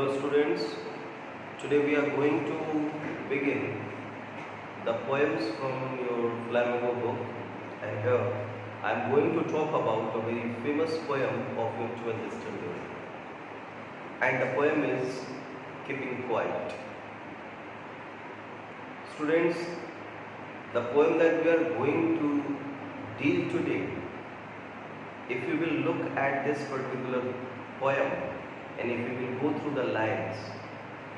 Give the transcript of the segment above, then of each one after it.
Hello students, today we are going to begin the poems from your Flamingo book, and here I am going to talk about a very famous poem of your 12th standard, and the poem is Keeping Quiet. Students, the poem that we are going to deal today, if you will look at this particular poem and if you will go through the lines,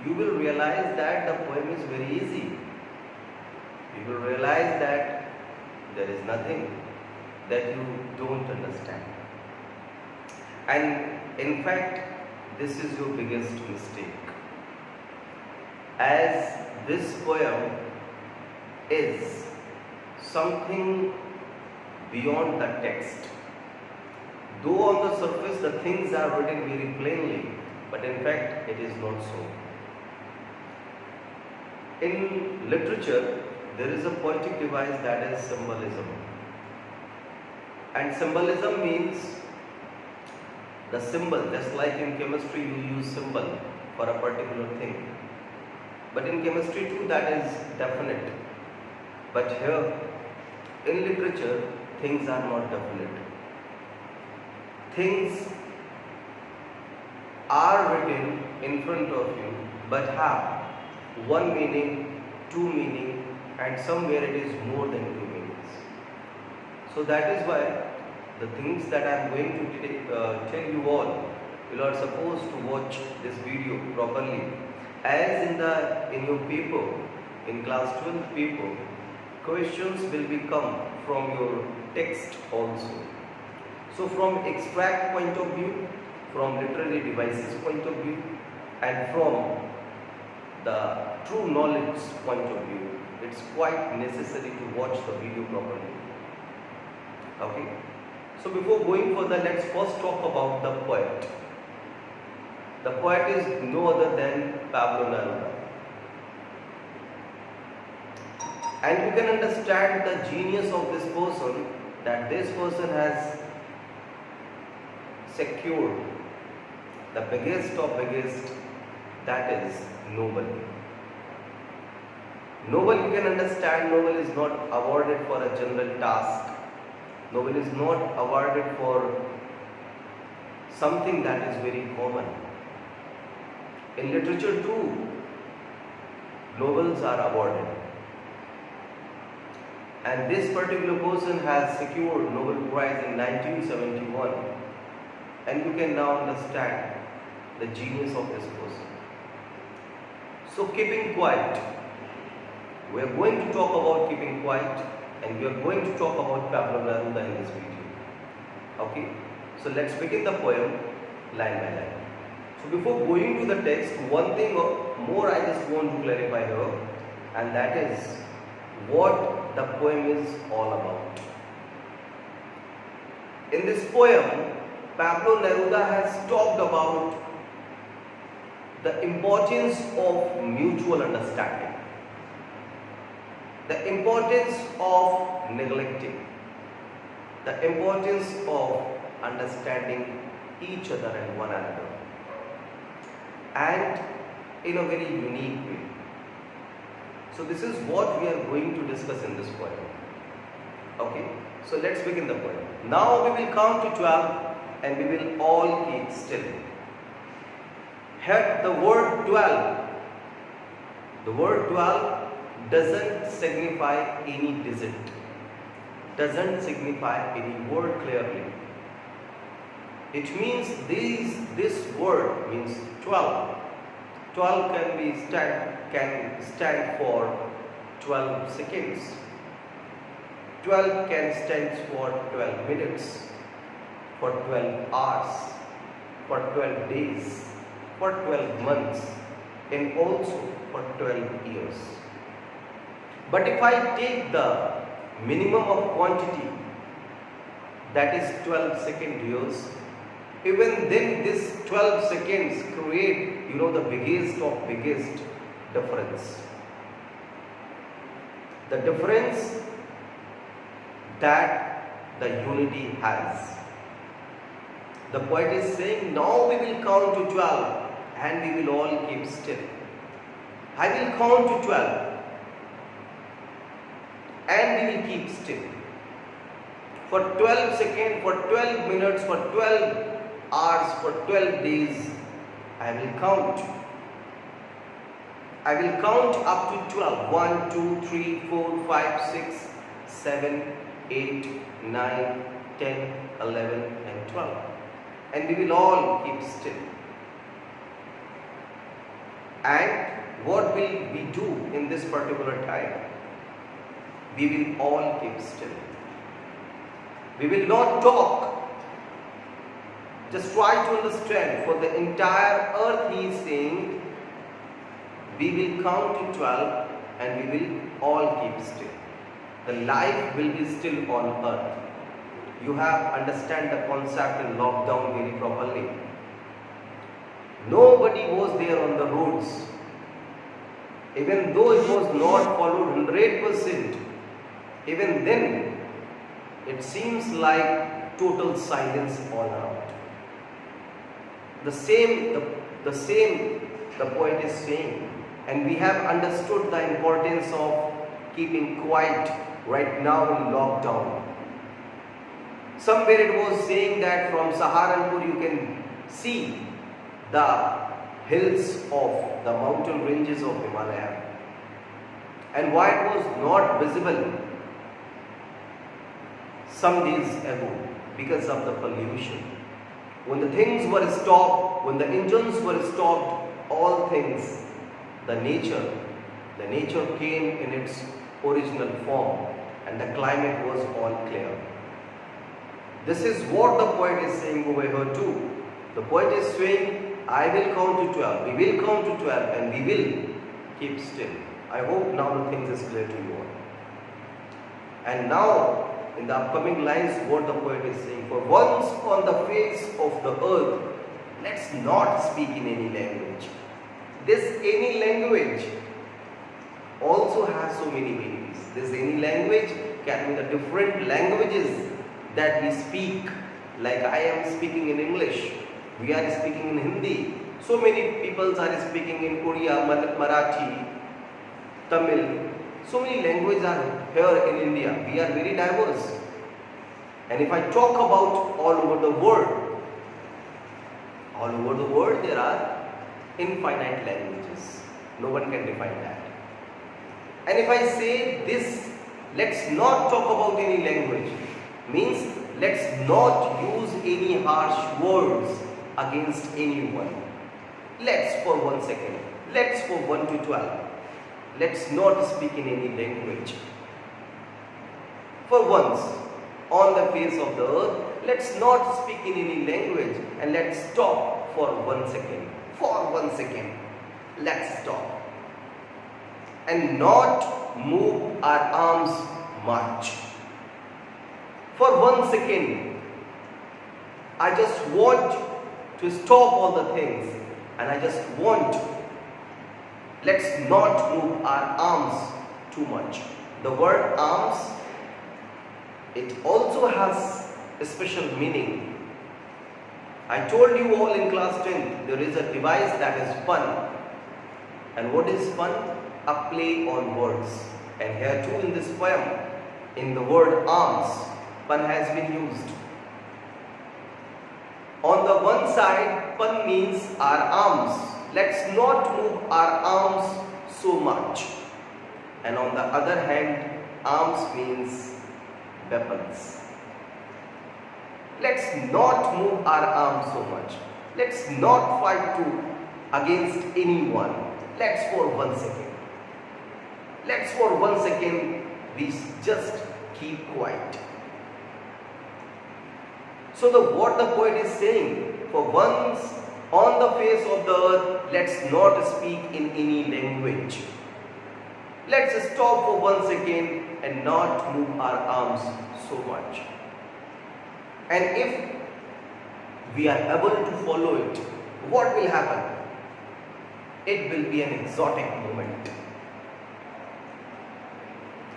you will realize that the poem is very easy. You will realize that there is nothing that you don't understand. And in fact, this is your biggest mistake, as this poem is something beyond the text. Though on the surface the things are written very plainly, but in fact it is not so. In literature, there is a poetic device that is symbolism. And symbolism means the symbol, just like in chemistry you use symbol for a particular thing. But in chemistry too, that is definite. But here, in literature, things are not definite. Things are written in front of you, but have one meaning, two meaning, and somewhere it is more than two meanings. So that is why the things that I am going to tell you all, you are supposed to watch this video properly, as in your paper, in class 12 paper, questions will become from your text also. So from extract point of view, from literary devices point of view, and from the true knowledge point of view, it's quite necessary to watch the video properly. Okay. So before going further, let's first talk about the poet. The poet is no other than Pablo Neruda. And you can understand the genius of this person, that this person has secured the biggest of biggest, that is Nobel. Nobel, you can understand, Nobel is not awarded for a general task. Nobel is not awarded for something that is very common. In literature too, Nobels are awarded. And this particular person has secured Nobel Prize in 1971. And you can now understand the genius of this person. So keeping quiet. We are going to talk about keeping quiet, and we are going to talk about Pablo Neruda in this video. Okay, so let's begin the poem line by line. So before going to the text, one thing more I just want to clarify here, and that is what the poem is all about. In this poem, Pablo Neruda has talked about the importance of mutual understanding, the importance of neglecting, the importance of understanding each other and one another, and in a very unique way. So this is what we are going to discuss in this poem. Okay, so let's begin the poem. Now we will count to 12 and we will all keep still. Here the word 12, the word 12 doesn't signify any digit, doesn't signify any word clearly. It means this word means 12. 12 can stand for 12 seconds. 12 can stand for 12 minutes, for 12 hours, for 12 days, for 12 months, and also for 12 years. But if I take the minimum of quantity, that is 12 second years, even then this 12 seconds create, the biggest of biggest difference. The difference that the unity has. The poet is saying, now we will count to 12 and we will all keep still. I will count to 12 and we will keep still. For 12 seconds, for 12 minutes, for 12 hours, for 12 days, I will count. I will count up to 12. 1, 2, 3, 4, 5, 6, 7, 8, 9, 10, 11 and 12. And we will all keep still. And what will we do in this particular time? We will all keep still. We will not talk. Just try to understand, for the entire earth he is saying, we will count to 12 and we will all keep still. The life will be still on earth. You have understand the concept in lockdown very properly. Nobody was there on the roads. Even though it was not followed 100%, even then it seems like total silence all around. The poet is saying, and we have understood the importance of keeping quiet right now in lockdown. Somewhere it was saying that from Saharanpur you can see the hills of the mountain ranges of Himalaya. And why it was not visible some days ago? Because of the pollution. When the things were stopped, when the engines were stopped, all things, the nature came in its original form and the climate was all clear. This is what the poet is saying over here too. The poet is saying, I will count to 12, we will count to 12 and we will keep still. I hope now the things is clear to you all. And now, in the upcoming lines, what the poet is saying, for once on the face of the earth, let's not speak in any language. This any language also has so many meanings. This any language can be the different languages that we speak. Like I am speaking in English, we are speaking in Hindi. So many people are speaking in Korea, Marathi, Tamil. So many languages are here in India. We are very diverse. And if I talk about all over the world there are infinite languages. No one can define that. And if I say this, let's not talk about any language, means let's not use any harsh words against anyone. Let's for 1 second, let's for 1 to 12. Let's not speak in any language. For once, on the face of the earth, let's not speak in any language and let's stop for 1 second. For 1 second, let's stop. And not move our arms much. For 1 second, I just want to stop all the things and I just want, let's not move our arms too much. The word arms, it also has a special meaning. I told you all in class 10, there is a device that is pun. And what is pun? A play on words. And here too in this poem, in the word arms, pun has been used. On the one side, pun means our arms. Let's not move our arms so much. And on the other hand, arms means weapons. Let's not move our arms so much. Let's not fight against anyone. Let's for 1 second. Let's for 1 second, we just keep quiet. So what the poet is saying, for once on the face of the earth, let's not speak in any language. Let's stop for 1 second and not move our arms so much. And if we are able to follow it, what will happen? It will be an exotic moment.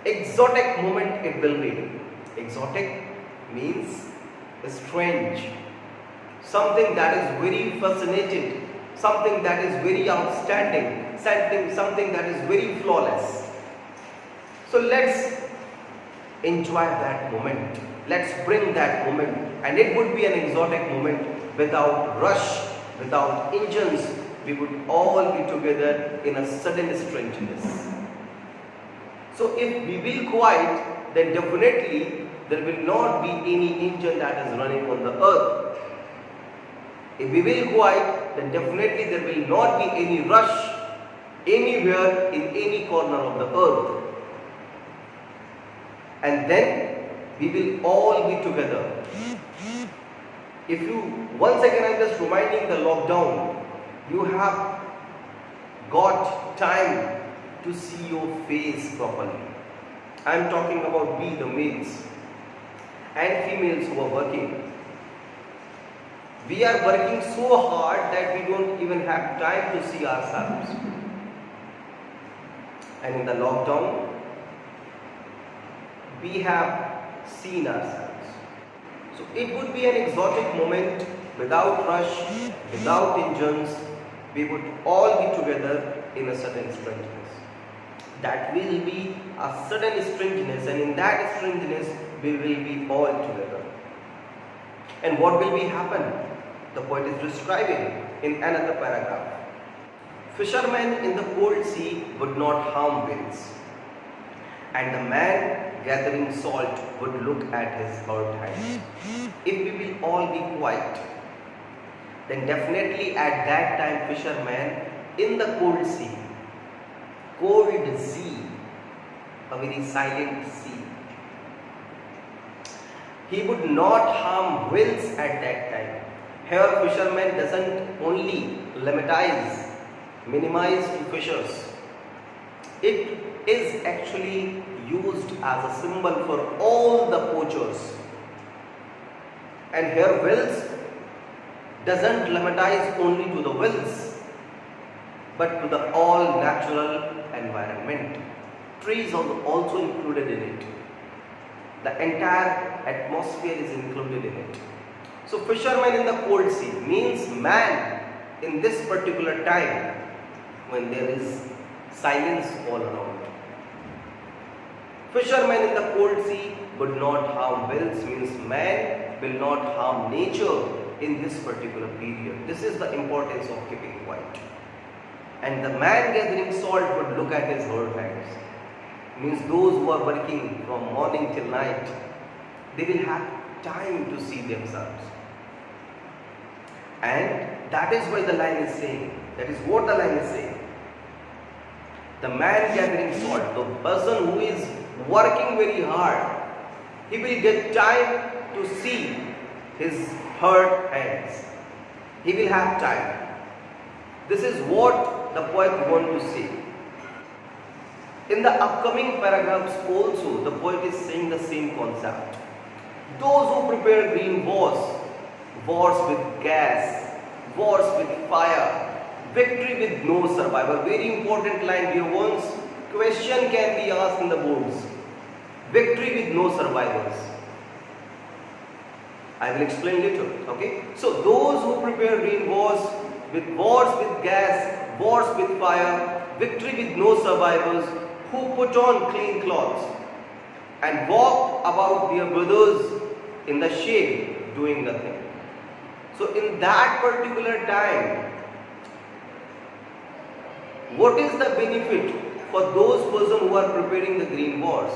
Exotic moment it will be. Exotic means strange. Something that is very fascinating. something that is very outstanding, something that is very flawless. So let's enjoy that moment. Let's bring that moment, and it would be an exotic moment without rush, without engines. We would all be together in a sudden strangeness. So if we will quiet, then definitely there will not be any engine that is running on the earth. If we will quiet, then definitely there will not be any rush anywhere in any corner of the earth. And then we will all be together. If you, once again I am just reminding the lockdown, you have got time to see your face properly. I am talking about we, the males and females who are working. We are working so hard that we don't even have time to see ourselves. And in the lockdown, we have seen ourselves. So it would be an exotic moment, without rush, without engines. We would all be together in a sudden strangeness. That will be a sudden strangeness, and in that strangeness we will be all together. And what will be happen? The poet is describing in another paragraph. Fishermen in the cold sea would not harm winds, and the man gathering salt would look at his hurt hands. If we will all be quiet, then definitely at that time fishermen in the cold sea, a very silent sea, he would not harm whales at that time. Here fisherman doesn't only minimize to fishers. It is actually used as a symbol for all the poachers. And here whales doesn't limitize only to the whales, but to the all natural environment. Trees are also included in it. The entire atmosphere is included in it. So fisherman in the cold sea means man in this particular time when there is silence all around. Fishermen in the cold sea would not harm whales, means man will not harm nature in this particular period. This is the importance of keeping quiet. And the man gathering salt would look at his hurt hands, means those who are working from morning till night, they will have time to see themselves. And that is why the line is saying, that is what the line is saying. The man gathering salt, the person who is working very hard, he will get time to see his hurt hands. He will have time. This is what the poet wants to say. In the upcoming paragraphs also, the poet is saying the same concept. Those who prepare green wars with gas, wars with fire, victory with no survivor. Very important line, dear ones. Question can be asked in the boards. Victory with no survivors. I will explain later. Okay. So those who prepare green wars with gas, wars with fire, victory with no survivors, who put on clean clothes and walk about their brothers in the shade doing nothing. So in that particular time, what is the benefit for those persons who are preparing the green wars?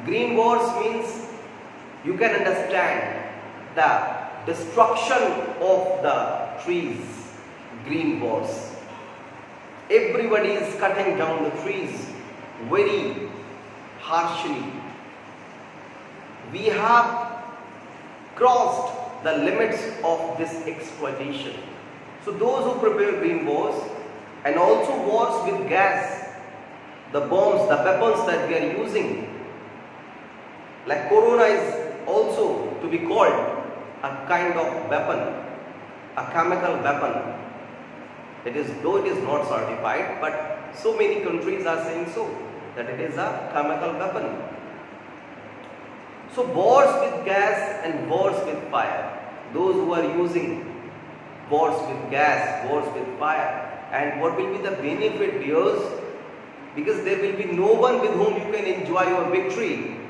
Green wars means you can understand the destruction of the trees. Green wars. Everybody is cutting down the trees very harshly. We have crossed the limits of this exploitation. So those who prepare green wars and also wars with gas, the bombs, the weapons that we are using, like corona is also to be called a kind of weapon, a chemical weapon. It is, though it is not certified, but so many countries are saying so, that it is a chemical weapon. So wars with gas and wars with fire, those who are using wars with gas, wars with fire. And what will be the benefit, dears? Because there will be no one with whom you can enjoy your victory.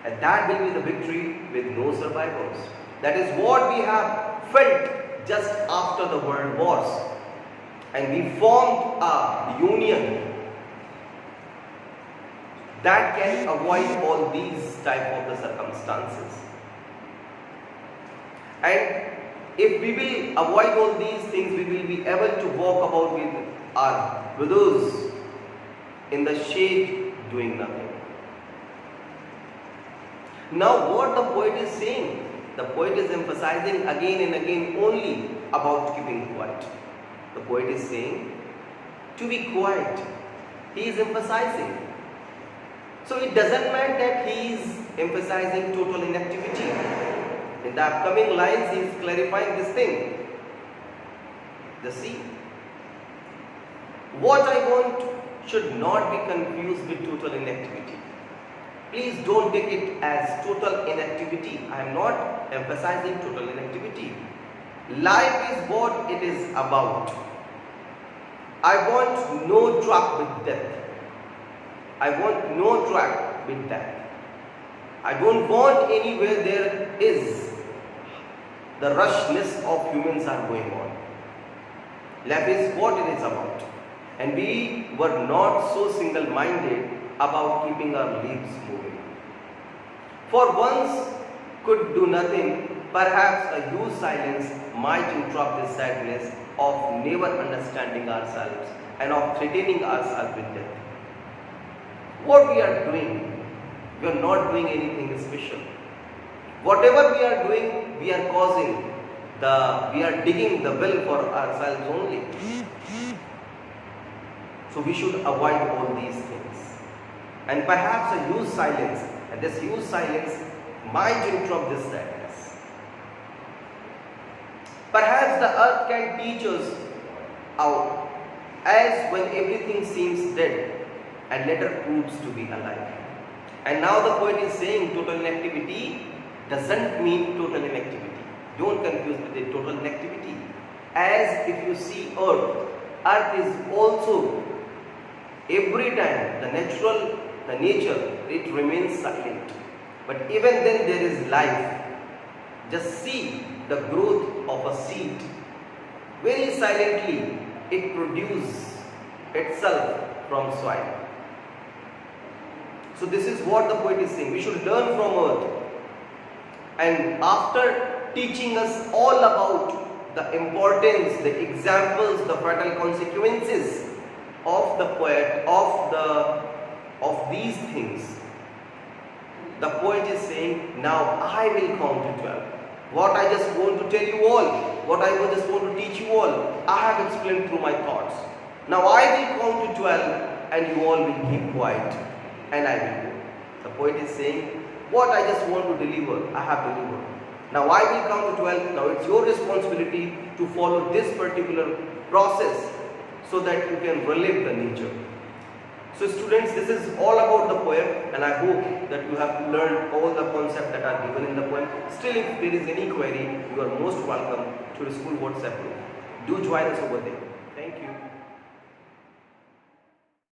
And that will be the victory with no survivors. That is what we have felt just after the world wars. And we formed a union that can avoid all these type of the circumstances. And if we will avoid all these things, we will be able to walk about with our brothers in the shade doing nothing. Now what the poet is saying? The poet is emphasizing again and again only about keeping quiet. The poet is saying to be quiet. He is emphasizing. So it doesn't mean that he is emphasizing total inactivity. In the upcoming lines, he is clarifying this thing. See, what I want should not be confused with total inactivity. Please don't take it as total inactivity. I am not emphasizing total inactivity. Life is what it is about. I want no truck with death. I want no truck with death. I don't want anywhere there is the rushness of humans are going on. Life is what it is about. And we were not so single-minded about keeping our lives moving. For once could do nothing, perhaps a huge silence might interrupt the sadness of never understanding ourselves and of threatening ourselves with death. What we are doing, we are not doing anything special. Whatever we are doing, we are causing we are digging the well for ourselves only. So we should avoid all these things. And perhaps a huge silence, and this huge silence might interrupt this sadness. Perhaps the earth can teach us out, as when everything seems dead and later proves to be alive. And now the poet is saying total inactivity doesn't mean total inactivity. Don't confuse with the total inactivity. As if you see earth is also every time the nature, it remains silent. But even then there is life. Just see the growth of a seed. Very silently it produces itself from soil. So this is what the poet is saying. We should learn from earth. And after teaching us all about the importance, the examples, the fatal consequences of the poet, of these things, the poet is saying, now I will count to 12. What I just want to tell you all, what I just want to teach you all, I have explained through my thoughts. Now I will count to 12 and you all will keep quiet and I will go. The poet is saying, what I just want to deliver, I have delivered. Now I will count to 12. Now it's your responsibility to follow this particular process so that you can relive the nature. So students, this is all about the poem, and I hope that you have learned all the concepts that are given in the poem. Still, if there is any query, you are most welcome to the school WhatsApp group. Do join us over there.